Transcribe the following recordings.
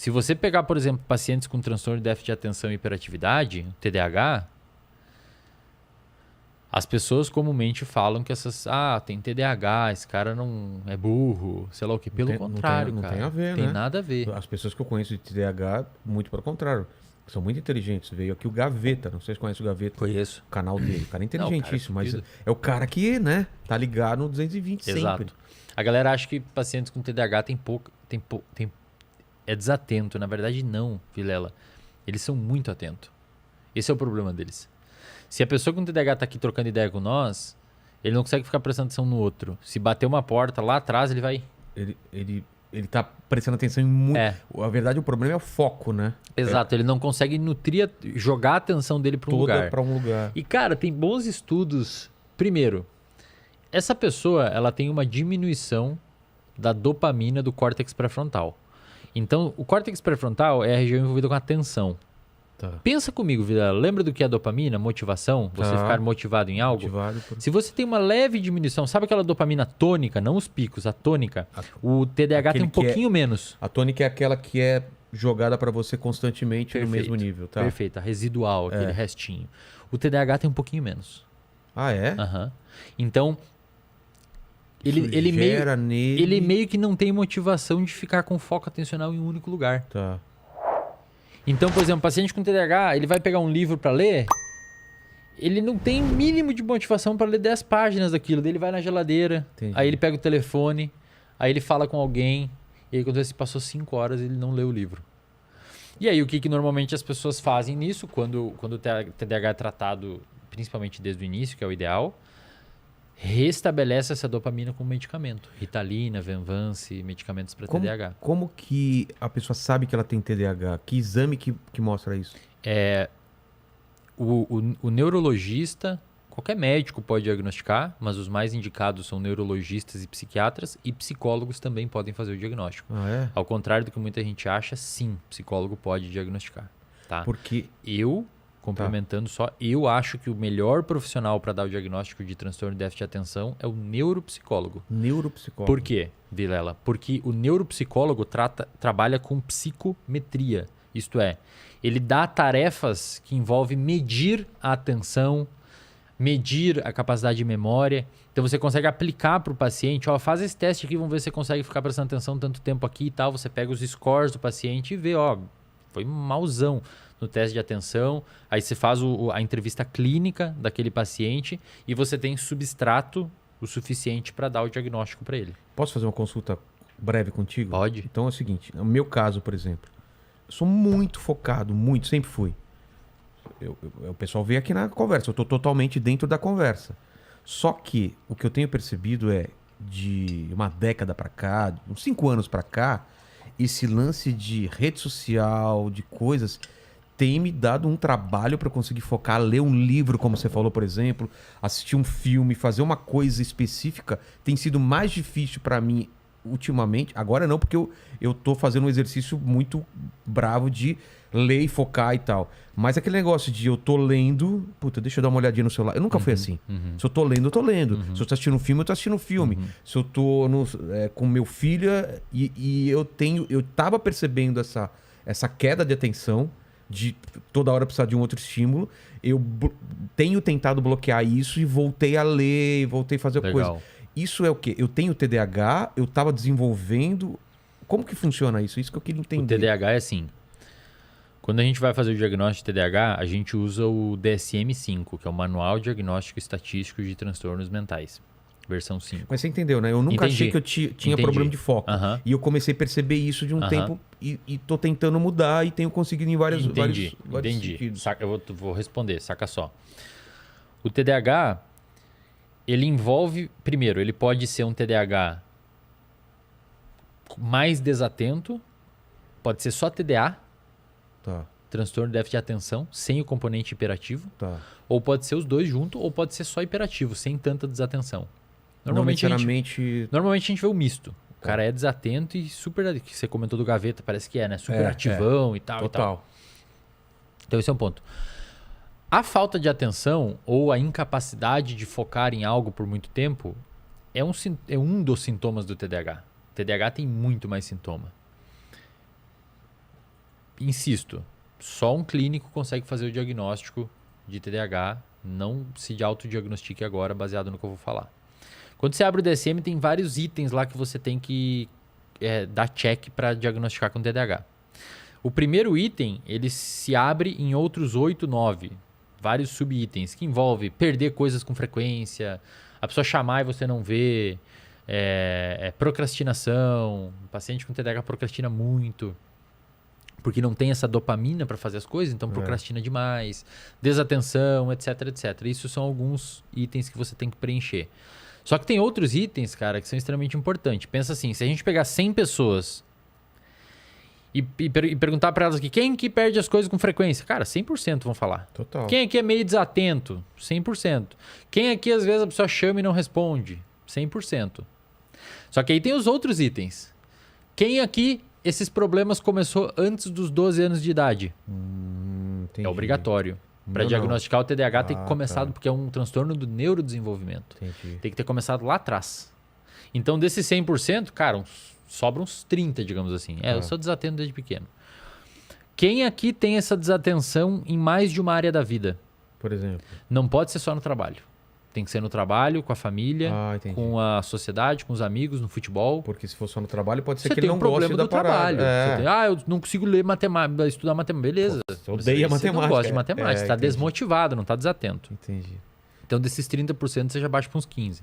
Se você pegar, por exemplo, pacientes com transtorno de déficit de atenção e hiperatividade, TDAH, as pessoas comumente falam que tem TDAH, esse cara não é burro, sei lá o quê. Pelo contrário, não cara. tem a ver, Tem né? nada a ver. As pessoas que eu conheço de TDAH, muito pelo contrário, são muito inteligentes. Veio aqui o Gaveta, não sei se conhece o Gaveta, Conheço. o canal dele. O cara é Não, o cara é inteligentíssimo, mas fudido. é o cara que, né, tá ligado no 220 Exato. sempre. A galera acha que pacientes com TDAH é desatento. Na verdade, não, Vilela. Eles são muito atentos. Esse é o problema deles. Se a pessoa com TDAH tá aqui trocando ideia com nós, ele não consegue ficar prestando atenção no outro. Se bater uma porta lá atrás, ele vai... Ele tá prestando atenção em muito. É. A verdade, o problema é o foco, né? Exato, ele não consegue jogar a atenção dele para um Toda lugar. pra um lugar. E, cara, tem bons estudos. Primeiro, essa pessoa ela tem uma diminuição da dopamina do córtex pré-frontal. Então, o córtex pré-frontal é a região envolvida com a atenção. Tá. Pensa comigo, Vida. Lembra do que é dopamina? Motivação? Você ficar motivado em algo? Se você tem uma leve diminuição, sabe aquela dopamina tônica, não os picos, a tônica? O TDAH tem um pouquinho menos. A tônica é aquela que é jogada pra você constantemente no mesmo nível, tá? Perfeito, a residual, aquele restinho. O TDAH tem um pouquinho menos. Ah, é? Aham. Então, Isso ele gera nele... meio que não tem motivação de ficar com foco atencional em um único lugar. Tá. Então, por exemplo, paciente com TDAH, ele vai pegar um livro para ler, ele não tem mínimo de motivação para ler 10 páginas daquilo. Daí ele vai na geladeira, Entendi. aí ele pega o telefone, aí ele fala com alguém, e aí quando ele passou 5 horas ele não lê o livro. E aí o que normalmente as pessoas fazem nisso, quando o TDAH é tratado, principalmente desde o início, que é o ideal, restabelece essa dopamina com medicamento. Ritalina, Venvance, medicamentos para TDAH. Como que a pessoa sabe que ela tem TDAH? Que exame que mostra isso? O neurologista, qualquer médico pode diagnosticar, mas os mais indicados são neurologistas e psiquiatras, e psicólogos também podem fazer o diagnóstico. Ah, é? Ao contrário do que muita gente acha, sim, psicólogo pode diagnosticar. Tá? Porque... Complementando só, eu acho que o melhor profissional para dar o diagnóstico de transtorno de déficit de atenção é o neuropsicólogo. Neuropsicólogo. Por quê, Vilela? Porque o neuropsicólogo trabalha com psicometria. Isto é, ele dá tarefas que envolvem medir a atenção, medir a capacidade de memória. Então você consegue aplicar para o paciente, faz esse teste aqui, vamos ver se você consegue ficar prestando atenção tanto tempo aqui e tal. Você pega os scores do paciente e vê, foi mauzão no teste de atenção, aí você faz a entrevista clínica daquele paciente e você tem substrato o suficiente para dar o diagnóstico para ele. Posso fazer uma consulta breve contigo? Pode. Então é o seguinte, no meu caso, por exemplo, eu sou muito focado, sempre fui. O pessoal veio aqui na conversa, eu estou totalmente dentro da conversa. Só que o que eu tenho percebido é, de uma década para cá, uns 5 anos para cá, esse lance de rede social, de coisas, tem me dado um trabalho para conseguir focar, ler um livro, como você falou, por exemplo, assistir um filme, fazer uma coisa específica, tem sido mais difícil para mim ultimamente. Agora não, porque eu tô fazendo um exercício muito bravo de ler e focar e tal. Mas aquele negócio de eu tô lendo, puta, deixa eu dar uma olhadinha no celular. Eu nunca fui assim. Se eu tô lendo, eu tô lendo. Se eu tô assistindo um filme, eu tô assistindo um filme. Se eu tô com meu filho e eu tava percebendo essa queda de atenção, de toda hora precisar de um outro estímulo. Eu tenho tentado bloquear isso e voltei a ler, voltei a fazer coisa. Isso é o quê? Eu tenho TDAH, eu tava desenvolvendo. Como que funciona isso? Isso que eu queria entender. O TDAH é assim. Quando a gente vai fazer o diagnóstico de TDAH, a gente usa o DSM-5, que é o Manual Diagnóstico Estatístico de Transtornos Mentais. Versão 5. Mas você entendeu, né? Eu nunca achei que eu tinha problema de foco. E eu comecei a perceber isso de um tempo e tô tentando mudar e tenho conseguido em vários sentidos. Eu vou responder, saca só. O TDAH, ele envolve... Primeiro, ele pode ser um TDAH mais desatento, pode ser só TDA, transtorno de déficit de atenção, sem o componente hiperativo, ou pode ser os dois juntos, ou pode ser só hiperativo, sem tanta desatenção. Normalmente a gente vê o misto. O cara é desatento e super... Que você comentou do Gaveta, parece que né? Super ativão e tal. Total. Então esse é um ponto. A falta de atenção ou a incapacidade de focar em algo por muito tempo é um dos sintomas do TDAH. O TDAH tem muito mais sintoma. insisto, só um clínico consegue fazer o diagnóstico de TDAH. Não se autodiagnostique agora baseado no que eu vou falar. Quando você abre o DSM, tem vários itens lá que você tem que dar check para diagnosticar com TDAH. O primeiro item, ele se abre em outros 8, 9, vários subitens, que envolve perder coisas com frequência, a pessoa chamar e você não vê, procrastinação, o paciente com TDAH procrastina muito, porque não tem essa dopamina para fazer as coisas, então procrastina demais, desatenção, etc, etc. Isso são alguns itens que você tem que preencher. Só que tem outros itens, cara, que são extremamente importantes. Pensa assim, se a gente pegar 100 pessoas e perguntar para elas aqui, quem que perde as coisas com frequência? Cara, 100% vão falar. Total. Quem aqui é meio desatento? 100%. Quem aqui às vezes a pessoa chama e não responde? 100%. Só que aí tem os outros itens. Quem aqui esses problemas começou antes dos 12 anos de idade? É obrigatório. Para diagnosticar o TDAH tem que começar, porque é um transtorno do neurodesenvolvimento. Entendi. Tem que ter começado lá atrás. Então, desses 100%, cara, sobram uns 30, digamos assim. Eu sou desatento desde pequeno. Quem aqui tem essa desatenção em mais de uma área da vida? Por exemplo? Não pode ser só no trabalho. Tem que ser no trabalho, com a família, com a sociedade, com os amigos, no futebol. Porque se for só no trabalho, pode ser você que ele não goste da parada. Eu não consigo ler matemática, estudar matemática. Beleza. Você odeia matemática. Você não gosta de matemática, você está desmotivado, não está desatento. Entendi. Então, desses 30%, você já baixa para uns 15%.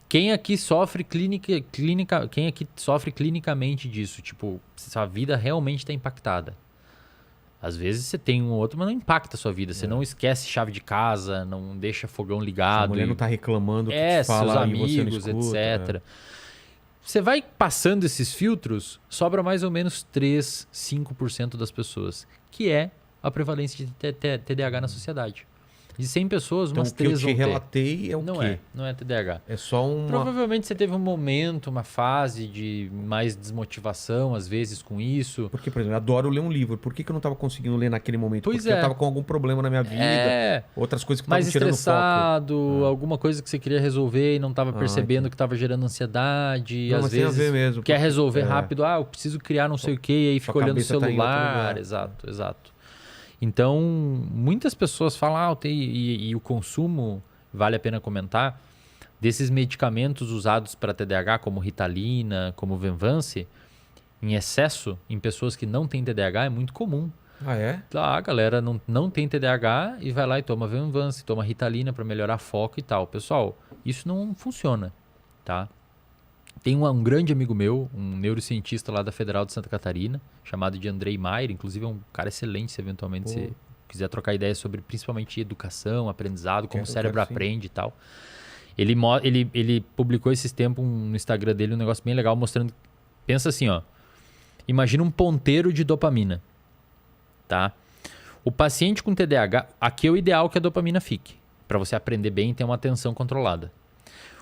Quem aqui sofre clinicamente disso? Tipo, sua vida realmente está impactada. Às vezes você tem um ou outro, mas não impacta a sua vida. Você não esquece chave de casa, não deixa fogão ligado. A mulher não tá reclamando, que fala seus amigos, e você não escuta, etc. Você vai passando esses filtros, sobra mais ou menos 3, 5% das pessoas, que é a prevalência de TDAH na sociedade. De 100 pessoas, umas 3 vão ter. O que eu te relatei é o quê? Não é TDAH. É só uma... Provavelmente você teve um momento, uma fase de mais desmotivação, às vezes, com isso. Porque, por exemplo, eu adoro ler um livro. Por que eu não estava conseguindo ler naquele momento? Pois Porque eu estava com algum problema na minha vida, outras coisas que estavam mais tirando foco. estressado, alguma coisa que você queria resolver e não estava percebendo que estava gerando ansiedade. Não, Às mas tem a vezes ver mesmo, quer resolver rápido. Eu preciso criar não sei o quê, e aí fica olhando o celular. Exato. Então, muitas pessoas falam, e o consumo, vale a pena comentar, desses medicamentos usados para TDAH, como Ritalina, como Venvance, em excesso, em pessoas que não têm TDAH, é muito comum. Ah, é? A galera não tem TDAH e vai lá e toma Venvance, toma Ritalina para melhorar foco e tal. Pessoal, isso não funciona, tá? Tem um grande amigo meu, um neurocientista lá da Federal de Santa Catarina, chamado de Andrei Maier, inclusive é um cara excelente se eventualmente você quiser trocar ideias sobre principalmente educação, aprendizado, como o cérebro aprende e tal. Ele publicou esses tempos no Instagram dele um negócio bem legal mostrando, pensa assim, imagina um ponteiro de dopamina, tá? O paciente com TDAH, aqui é o ideal que a dopamina fique, para você aprender bem e ter uma atenção controlada.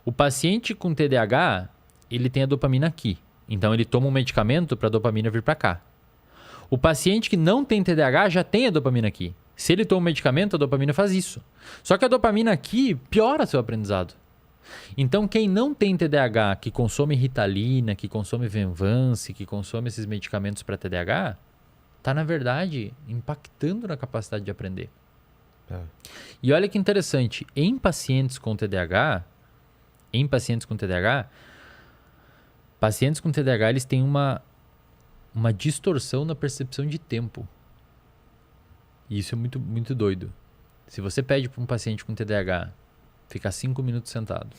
O paciente com TDAH, ele tem a dopamina aqui. Então, ele toma um medicamento para a dopamina vir para cá. O paciente que não tem TDAH já tem a dopamina aqui. Se ele toma um medicamento, a dopamina faz isso. Só que a dopamina aqui piora seu aprendizado. Então, quem não tem TDAH, que consome Ritalina, que consome Venvance, que consome esses medicamentos para TDAH, está, na verdade, impactando na capacidade de aprender. E olha que interessante, em pacientes com TDAH, pacientes com TDAH, eles têm uma distorção na percepção de tempo. E isso é muito, muito doido. Se você pede para um paciente com TDAH ficar 5 minutos sentado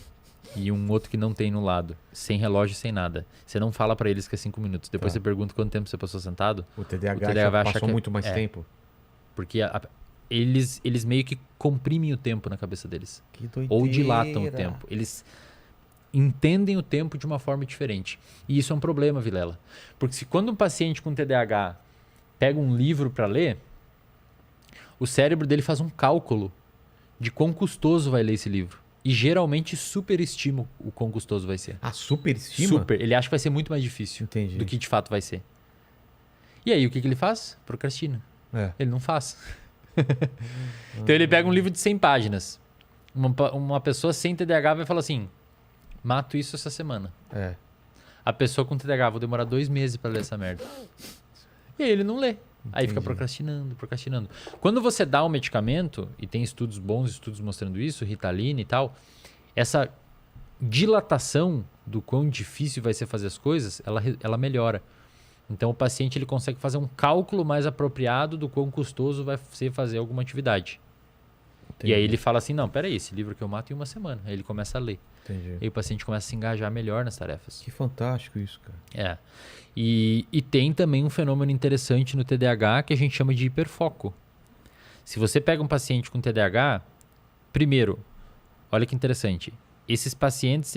e um outro que não tem no lado, sem relógio, sem nada, você não fala para eles que é 5 minutos. Depois você pergunta quanto tempo você passou sentado. O TDAH já passou muito mais tempo. Porque eles meio que comprimem o tempo na cabeça deles. Que doideira. Ou dilatam o tempo. Eles entendem o tempo de uma forma diferente. E isso é um problema, Vilela. Porque quando um paciente com TDAH pega um livro para ler, o cérebro dele faz um cálculo de quão custoso vai ler esse livro. E geralmente superestima o quão custoso vai ser. Superestima? Super. Ele acha que vai ser muito mais difícil do que de fato vai ser. E aí, o que ele faz? Procrastina. Ele não faz. Então ele pega um livro de 100 páginas. Uma pessoa sem TDAH vai falar assim, mato isso essa semana. A pessoa com TDAH, vou demorar 2 meses para ler essa merda. E aí ele não lê. Aí fica Entendi. procrastinando. Quando você dá um medicamento, e tem estudos bons, estudos mostrando isso, Ritalina e tal, essa dilatação do quão difícil vai ser fazer as coisas, ela melhora. Então o paciente ele consegue fazer um cálculo mais apropriado do quão custoso vai ser fazer alguma atividade. Entendi. E aí ele fala assim, não, peraí, esse livro que eu mato em uma semana. Aí ele começa a ler. Entendi. E aí o paciente começa a se engajar melhor nas tarefas. Que fantástico isso, cara. É. E tem também um fenômeno interessante no TDAH que a gente chama de hiperfoco. Se você pega um paciente com TDAH, primeiro, olha que interessante, esses pacientes,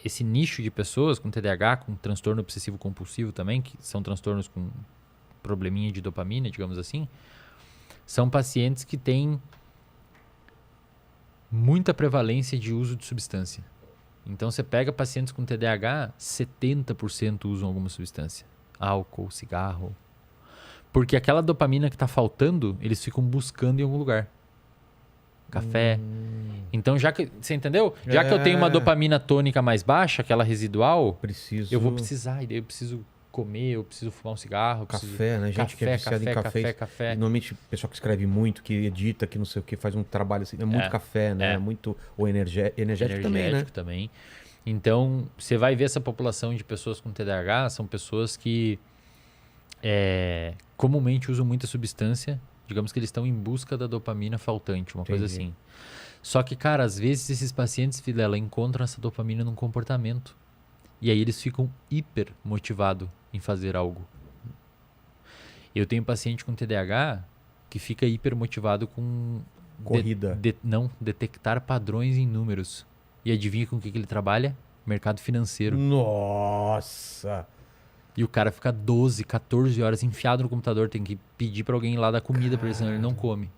esse nicho de pessoas com TDAH, com transtorno obsessivo compulsivo também, que são transtornos com probleminha de dopamina, digamos assim, são pacientes que têm muita prevalência de uso de substância. Então, você pega pacientes com TDAH, 70% usam alguma substância. Álcool, cigarro. Porque aquela dopamina que está faltando, eles ficam buscando em algum lugar. Café. Então, já que... Você entendeu? Já que eu tenho uma dopamina tônica mais baixa, aquela residual, Preciso. eu vou precisar. E daí eu preciso comer, eu preciso fumar um cigarro. Café, né? Gente que é viciada em café. Café. Normalmente, pessoal que escreve muito, que edita, que não sei o que, faz um trabalho assim. É muito café, né? É. Muito... Ou energético também, né? Também. Então, você vai ver essa população de pessoas com TDAH, são pessoas que comumente usam muita substância. Digamos que eles estão em busca da dopamina faltante, uma coisa assim. Só que, cara, às vezes esses pacientes, Vilela, encontram essa dopamina num comportamento. E aí eles ficam hiper motivados em fazer algo. Eu tenho um paciente com TDAH que fica hiper motivado com... Corrida. Detectar padrões em números. E adivinha com o que ele trabalha? Mercado financeiro. Nossa! E o cara fica 12, 14 horas enfiado no computador, tem que pedir pra alguém lá dar comida pra ele, senão ele não come.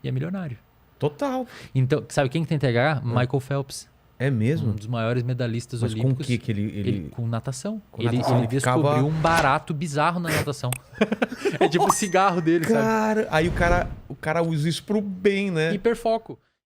E é milionário. Total. Então, sabe quem que tem TDAH? Michael Phelps. É mesmo? Um dos maiores medalhistas Mas olímpicos. com o que ele... Com natação. Com Ele natação, ele descobriu ficava- um barato bizarro na natação. É tipo o cigarro dele, sabe? Cara, aí o cara usa isso pro bem, né? Hiperfoco.